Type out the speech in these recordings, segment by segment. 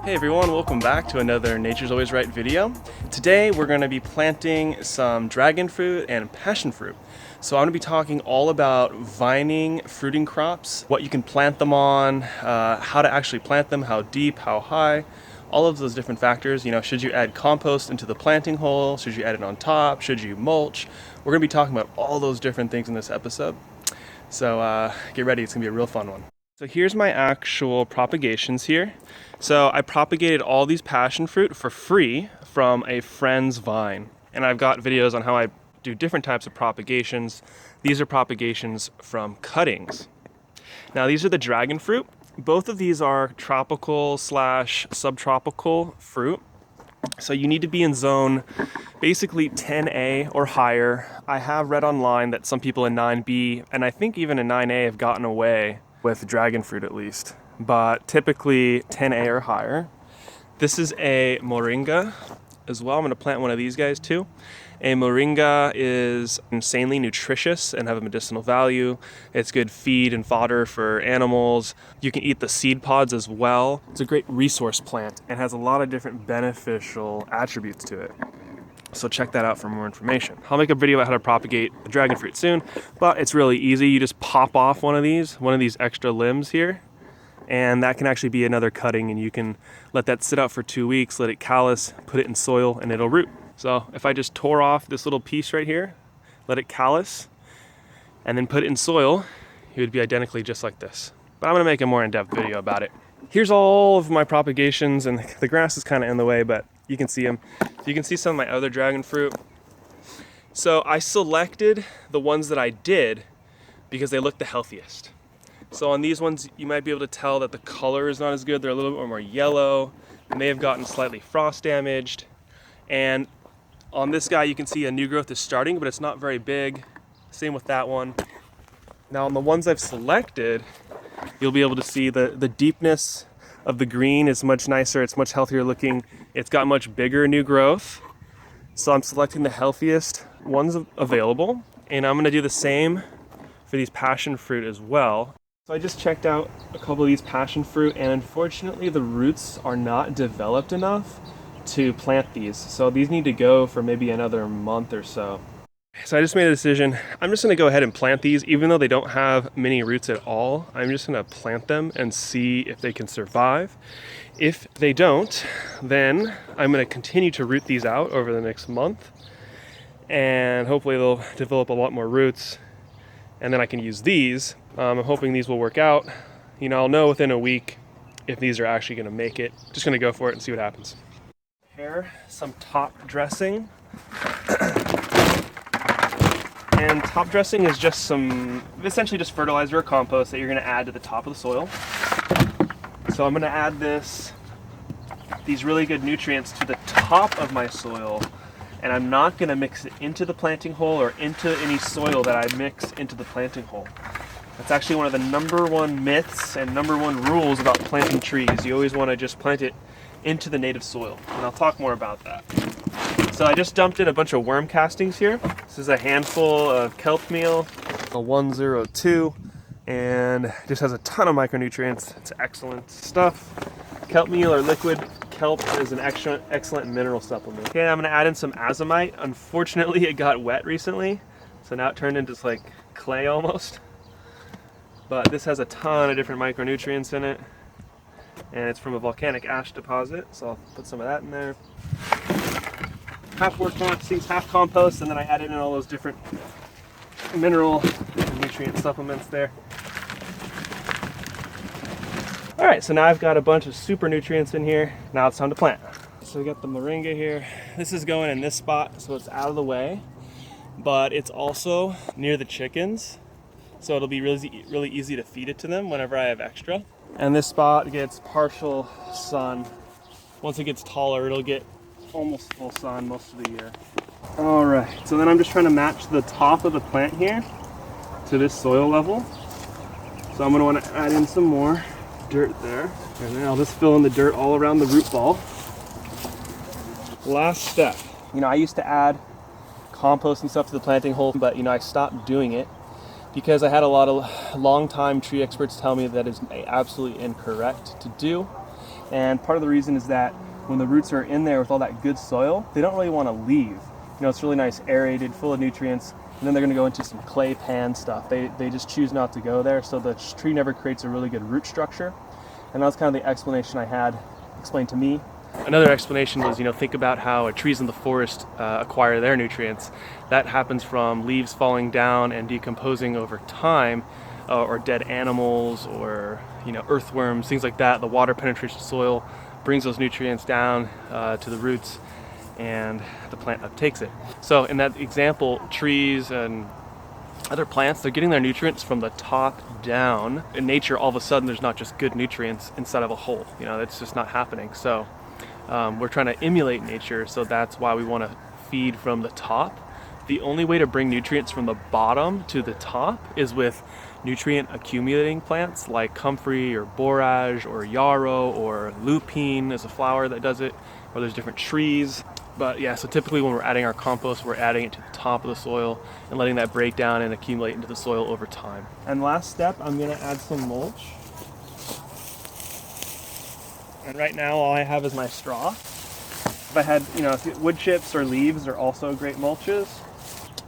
Hey everyone, welcome back to another Nature's Always Right video. Today we're going to be planting some dragon fruit and passion fruit. So I'm going to be talking all about vining fruiting crops, what you can plant them on, how to actually plant them, how deep, how high, all of those different factors. You know, should you add compost into the planting hole? Should you add it on top? Should you mulch? We're going to be talking about all those different things in this episode. So get ready, it's going to be a real fun one. So here's my actual propagations here. So I propagated all these passion fruit for free from a friend's vine. And I've got videos on how I do different types of propagations. These are propagations from cuttings. Now these are the dragon fruit. Both of these are tropical / subtropical fruit. So you need to be in zone basically 10A or higher. I have read online that some people in 9B, and I think even in 9A have gotten away with dragon fruit at least, but typically 10A or higher. This is a moringa as well. I'm gonna plant one of these guys too. A moringa is insanely nutritious and have a medicinal value. It's good feed and fodder for animals. You can eat the seed pods as well. It's a great resource plant and has a lot of different beneficial attributes to it. So check that out for more information. I'll make a video about how to propagate the dragon fruit soon, but it's really easy. You just pop off one of these extra limbs here, and that can actually be another cutting, and you can let that sit out for 2 weeks, let it callus, put it in soil, and it'll root. So if I just tore off this little piece right here, let it callus, and then put it in soil, it would be identically just like this. But I'm gonna make a more in-depth video about it. Here's all of my propagations, and the grass is kind of in the way, but you can see them. So you can see some of my other dragon fruit. So I selected the ones that I did because they look the healthiest. So on these ones, you might be able to tell that the color is not as good. They're a little bit more yellow. They may have gotten slightly frost damaged. And on this guy, you can see a new growth is starting, but it's not very big. Same with that one. Now on the ones I've selected, you'll be able to see the deepness of the green is much nicer. It's much healthier looking. It's got much bigger new growth. So I'm selecting the healthiest ones available. And I'm gonna do the same for these passion fruit as well. So I just checked out a couple of these passion fruit, and unfortunately the roots are not developed enough to plant these. So these need to go for maybe another month or so. So I just made a decision. I'm just gonna go ahead and plant these, even though they don't have many roots at all. I'm just gonna plant them and see if they can survive. If they don't, then I'm gonna continue to root these out over the next month, and hopefully they'll develop a lot more roots, and then I can use these. I'm hoping these will work out. You know, I'll know within a week if these are actually gonna make it. Just gonna go for it and see what happens. Prepare some top dressing. And top dressing is just essentially just fertilizer or compost that you're gonna add to the top of the soil. So I'm gonna add these really good nutrients to the top of my soil, and I'm not gonna mix it into the planting hole or into any soil that I mix into the planting hole. That's actually one of the #1 myths and #1 rules about planting trees. You always wanna just plant it into the native soil, and I'll talk more about that. So I just dumped in a bunch of worm castings here. This is a handful of kelp meal, a 102, and just has a ton of micronutrients. It's excellent stuff. Kelp meal or liquid kelp is an excellent mineral supplement. Okay, I'm gonna add in some azomite. Unfortunately, it got wet recently, so now it turned into like clay almost. But this has a ton of different micronutrients in it, and it's from a volcanic ash deposit, so I'll put some of that in there. Half work castings, half compost, and then I added in all those different mineral and nutrient supplements there. All right, so now I've got a bunch of super nutrients in here. Now it's time to plant. So we got the moringa here. This is going in this spot, so it's out of the way, but it's also near the chickens, so it'll be really easy to feed it to them whenever I have extra. And this spot gets partial sun. Once it gets taller, it'll get almost full sun most of the year. All right, so then I'm just trying to match the top of the plant here to this soil level. So I'm gonna wanna add in some more dirt there. And then I'll just fill in the dirt all around the root ball. Last step. You know, I used to add compost and stuff to the planting hole, but you know, I stopped doing it because I had a lot of long-time tree experts tell me that is absolutely incorrect to do. And part of the reason is that when the roots are in there with all that good soil, they don't really want to leave. You know, it's really nice, aerated, full of nutrients, and then they're going to go into some clay pan stuff. They just choose not to go there, so the tree never creates a really good root structure. And that's kind of the explanation I had explained to me. Another explanation was, you know, think about how trees in the forest acquire their nutrients. That happens from leaves falling down and decomposing over time, or dead animals, or, you know, earthworms, things like that. The water penetrates the soil, brings those nutrients down to the roots, and the plant uptakes it. So in that example, trees and other plants, they're getting their nutrients from the top down. In nature, all of a sudden, there's not just good nutrients inside of a hole. You know, that's just not happening. So we're trying to emulate nature, so that's why we want to feed from the top. The only way to bring nutrients from the bottom to the top is with nutrient accumulating plants like comfrey or borage or yarrow or lupine is a flower that does it, or there's different trees. But yeah, so typically when we're adding our compost, we're adding it to the top of the soil and letting that break down and accumulate into the soil over time. And last step, I'm gonna add some mulch. And right now all I have is my straw. If I had, you know, wood chips or leaves are also great mulches.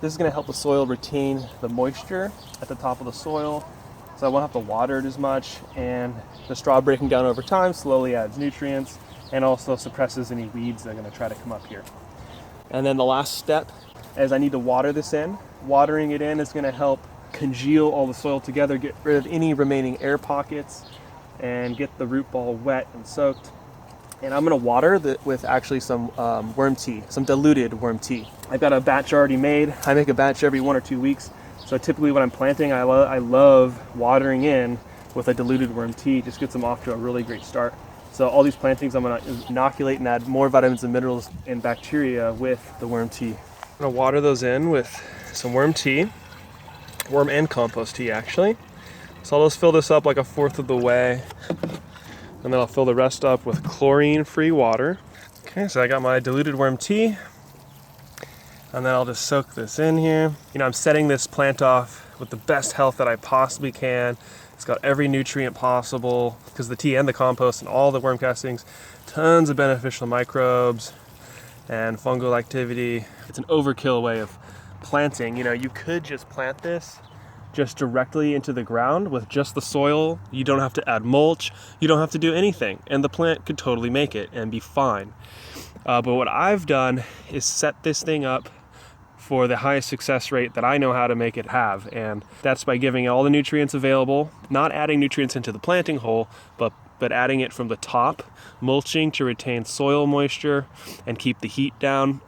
This is gonna help the soil retain the moisture at the top of the soil, so I won't have to water it as much, and the straw breaking down over time slowly adds nutrients and also suppresses any weeds that are gonna try to come up here. And then the last step is I need to water this in. Watering it in is gonna help congeal all the soil together, get rid of any remaining air pockets, and get the root ball wet and soaked. And I'm gonna water with actually some worm tea, some diluted worm tea. I've got a batch already made. I make a batch every 1 or 2 weeks. So typically when I'm planting, I love watering in with a diluted worm tea. Just gets them off to a really great start. So all these plantings, I'm gonna inoculate and add more vitamins and minerals and bacteria with the worm tea. I'm gonna water those in with some worm tea, worm and compost tea actually. So I'll just fill this up like 1/4 of the way, and then I'll fill the rest up with chlorine-free water. Okay, so I got my diluted worm tea, and then I'll just soak this in here. You know, I'm setting this plant off with the best health that I possibly can. It's got every nutrient possible, because the tea and the compost and all the worm castings, tons of beneficial microbes and fungal activity. It's an overkill way of planting. You know, you could just plant this just directly into the ground with just the soil. You don't have to add mulch, you don't have to do anything, and the plant could totally make it and be fine. But what I've done is set this thing up for the highest success rate that I know how to make it have, and that's by giving it all the nutrients available, not adding nutrients into the planting hole, but adding it from the top, mulching to retain soil moisture and keep the heat down.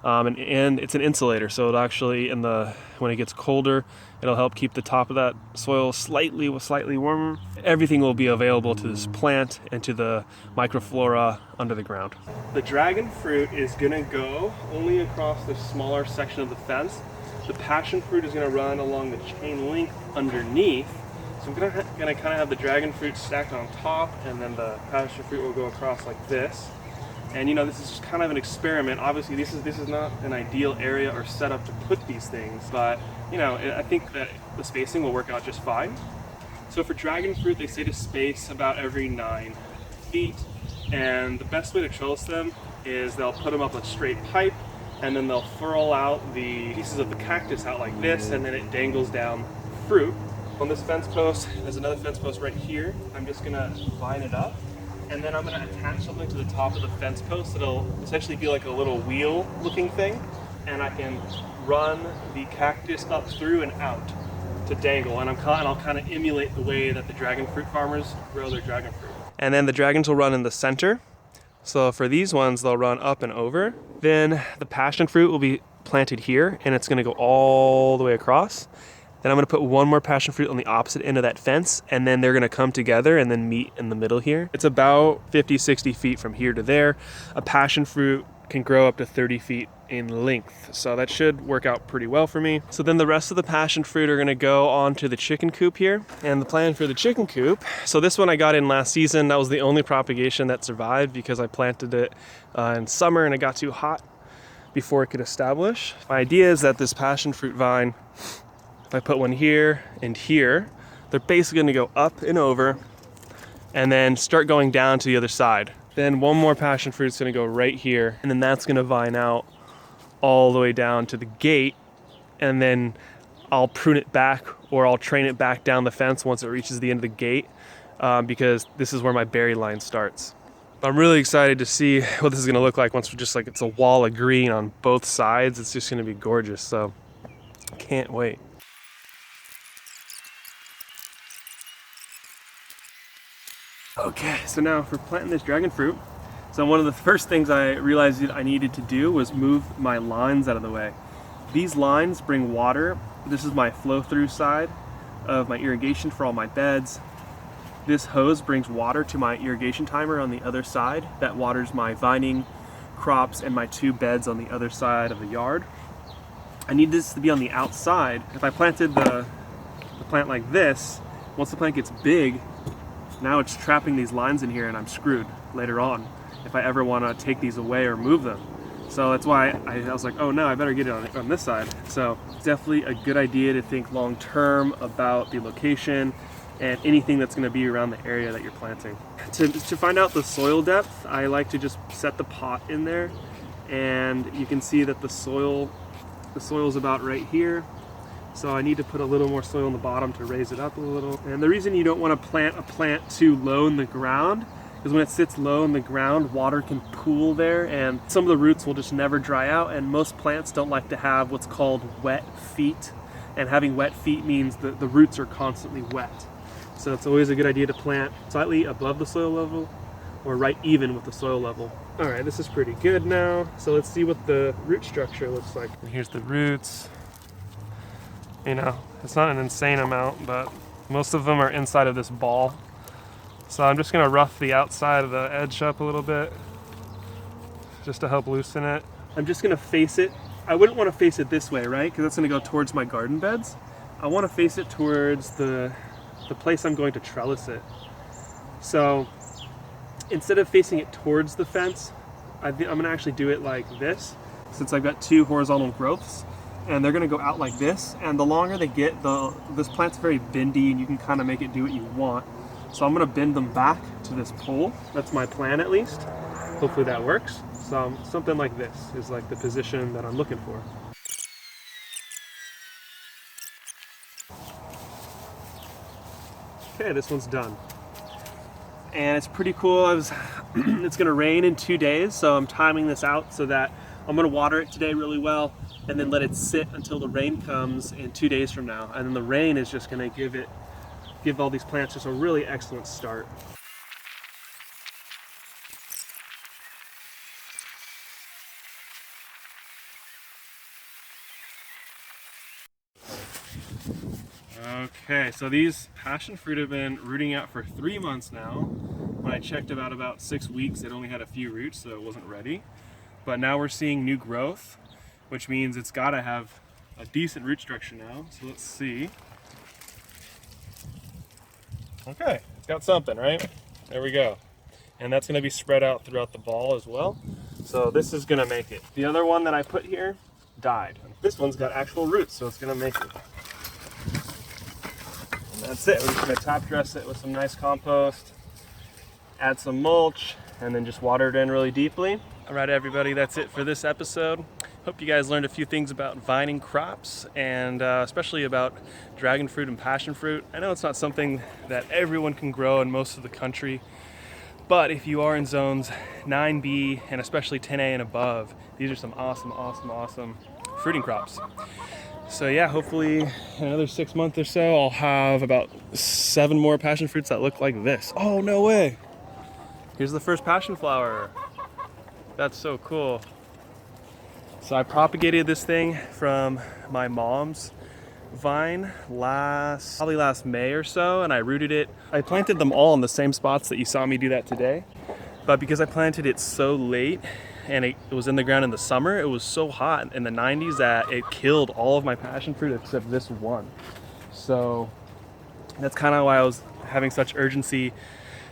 And it's an insulator, so it'll actually, when it gets colder, it'll help keep the top of that soil slightly warmer. Everything will be available to this plant and to the microflora under the ground. The dragon fruit is gonna go only across the smaller section of the fence. The passion fruit is gonna run along the chain link underneath. So I'm gonna kind of have the dragon fruit stacked on top, and then the passion fruit will go across like this. And you know, this is just kind of an experiment. Obviously, this is not an ideal area or setup to put these things, but you know, I think that the spacing will work out just fine. So for dragon fruit, they say to space about every 9 feet, and the best way to trellis them is they'll put them up a straight pipe, and then they'll furl out the pieces of the cactus out like this, and then it dangles down fruit. On this fence post, there's another fence post right here. I'm just gonna line it up, and then I'm gonna attach something to the top of the fence post that'll essentially be like a little wheel looking thing, and I can run the cactus up through and out to dangle, and I'll kind of emulate the way that the dragon fruit farmers grow their dragon fruit. And then the dragons will run in the center. So for these ones, they'll run up and over. Then the passion fruit will be planted here, and it's gonna go all the way across. Then I'm gonna put one more passion fruit on the opposite end of that fence, and then they're gonna come together and then meet in the middle here. It's about 50, 60 feet from here to there. A passion fruit can grow up to 30 feet in length, so that should work out pretty well for me. So then the rest of the passion fruit are gonna go onto the chicken coop here. And the plan for the chicken coop, so this one I got in last season. That was the only propagation that survived because I planted it in summer and it got too hot before it could establish. My idea is that this passion fruit vine, if I put one here and here, they're basically gonna go up and over and then start going down to the other side. Then one more passion fruit is gonna go right here, and then that's gonna vine out all the way down to the gate, and then I'll prune it back, or I'll train it back down the fence once it reaches the end of the gate, because this is where my berry line starts. I'm really excited to see what this is gonna look like once we're just like, it's a wall of green on both sides. It's just gonna be gorgeous, so can't wait. Okay, so now for planting this dragon fruit, so one of the first things I realized I needed to do was move my lines out of the way. These lines bring water. This is my flow through side of my irrigation for all my beds. This hose brings water to my irrigation timer on the other side. That waters my vining crops and my 2 beds on the other side of the yard. I need this to be on the outside. If I planted the plant like this, once the plant gets big, now it's trapping these lines in here and I'm screwed later on if I ever want to take these away or move them. So that's why I was like, oh no, I better get it on this side. So it's definitely a good idea to think long term about the location and anything that's going to be around the area that you're planting. To find out the soil depth, I like to just set the pot in there, and you can see that the soil is about right here. So I need to put a little more soil in the bottom to raise it up a little. And the reason you don't want to plant a plant too low in the ground is when it sits low in the ground, water can pool there and some of the roots will just never dry out, and most plants don't like to have what's called wet feet. And having wet feet means that the roots are constantly wet. So it's always a good idea to plant slightly above the soil level or right even with the soil level. All right, this is pretty good now. So let's see what the root structure looks like. And here's the roots. You know, it's not an insane amount, but most of them are inside of this ball. So I'm just gonna rough the outside of the edge up a little bit just to help loosen it. I'm just gonna face it. I wouldn't wanna face it this way, right? Because that's gonna go towards my garden beds. I wanna face it towards the place I'm going to trellis it. So instead of facing it towards the fence, I'm gonna actually do it like this, since I've got 2 horizontal growths. And they're gonna go out like this, and the longer they get, this plant's very bendy and you can kind of make it do what you want. So I'm gonna bend them back to this pole. That's my plan at least. Hopefully that works. So something like this is like the position that I'm looking for. Okay, this one's done. And it's pretty cool. It's gonna rain in 2 days, so I'm timing this out so that I'm gonna water it today really well and then let it sit until the rain comes in 2 days from now. And then the rain is just gonna give all these plants just a really excellent start. Okay, so these passion fruit have been rooting out for 3 months now. When I checked about 6 weeks, it only had a few roots, so it wasn't ready. But now we're seeing new growth, which means it's gotta have a decent root structure now. So let's see. Okay, it's got something, right? There we go. And that's gonna be spread out throughout the ball as well. So this is gonna make it. The other one that I put here died. This one's got actual roots, so it's gonna make it. And that's it. We're just gonna top dress it with some nice compost, add some mulch, and then just water it in really deeply. All right, everybody, that's it for this episode. Hope you guys learned a few things about vining crops and especially about dragon fruit and passion fruit. I know it's not something that everyone can grow in most of the country, but if you are in zones 9B and especially 10A and above, these are some awesome fruiting crops. So yeah, hopefully in another 6 months or so, I'll have about 7 more passion fruits that look like this. Oh, no way. Here's the first passion flower. That's so cool. So I propagated this thing from my mom's vine probably last May or so, and I rooted it. I planted them all in the same spots that you saw me do that today. But because I planted it so late and it was in the ground in the summer, it was so hot in the 90s that it killed all of my passion fruit except this one. So that's kind of why I was having such urgency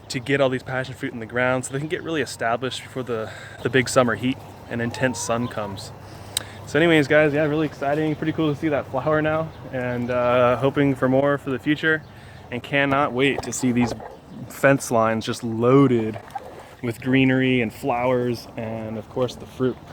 to get all these passion fruit in the ground so they can get really established before the big summer heat and intense sun comes. So anyways, guys, yeah, really exciting. Pretty cool to see that flower now, and hoping for more for the future, and cannot wait to see these fence lines just loaded with greenery and flowers and of course the fruit.